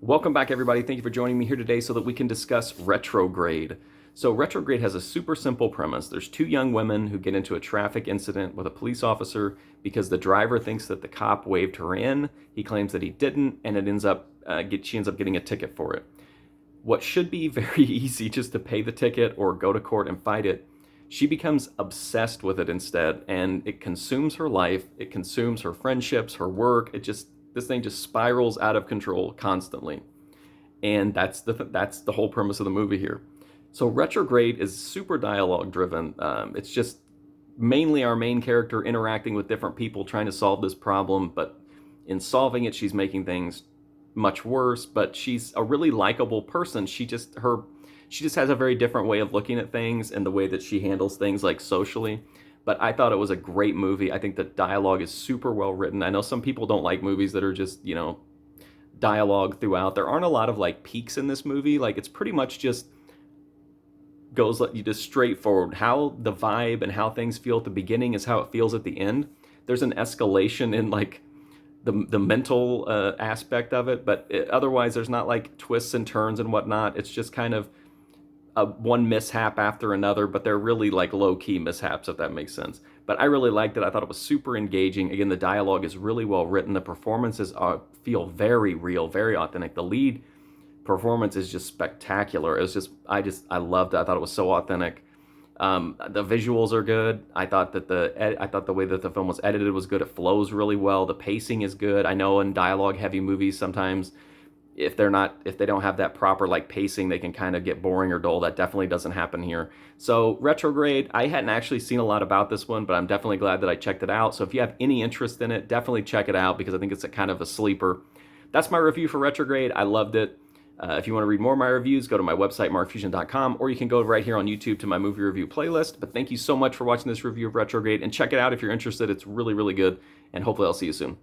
Welcome back, everybody. Thank you for joining me here today so that we can discuss Retrograde. So Retrograde has a super simple premise. There's two young women who get into a traffic incident with a police officer because the driver thinks that the cop waved her in. He claims that he didn't, and she ends up getting a ticket for it. What should be very easy, just to pay the ticket or go to court and fight it, she becomes obsessed with it instead, and it consumes her life. It consumes her friendships, her work. This thing just spirals out of control constantly. And that's the whole premise of the movie here. So Retrograde is super dialogue driven. It's just mainly our main character interacting with different people trying to solve this problem, but in solving it, she's making things much worse. But she's a really likable person. She just has a very different way of looking at things and the way that she handles things, like socially. But I thought it was a great movie. I think the dialogue is super well written. I know some people don't like movies that are just, dialogue throughout. There aren't a lot of like peaks in this movie. Like, it's pretty much just goes like you just straightforward. How the vibe and how things feel at the beginning is how it feels at the end. There's an escalation in like the mental aspect of it, but otherwise there's not like twists and turns and whatnot. It's just kind of one mishap after another, but they're really like low-key mishaps, if that makes sense. But I really liked it. I thought it was super engaging. Again, the dialogue is really well written. The performances feel very real, very authentic. The lead performance is just spectacular. I loved it. I thought it was so authentic. The visuals are good. I thought the way that the film was edited was good. It flows really well. The pacing is good. I know in dialogue-heavy movies sometimes, if they don't have that proper like pacing, they can kind of get boring or dull. That definitely doesn't happen here. So Retrograde, I hadn't actually seen a lot about this one, but I'm definitely glad that I checked it out. So if you have any interest in it, definitely check it out, because I think it's a kind of a sleeper. That's my review for Retrograde. I loved it. If you want to read more of my reviews, go to my website, markfusion.com, or you can go right here on YouTube to my movie review playlist. But thank you so much for watching this review of Retrograde, and check it out if you're interested. It's really, really good, and hopefully I'll see you soon.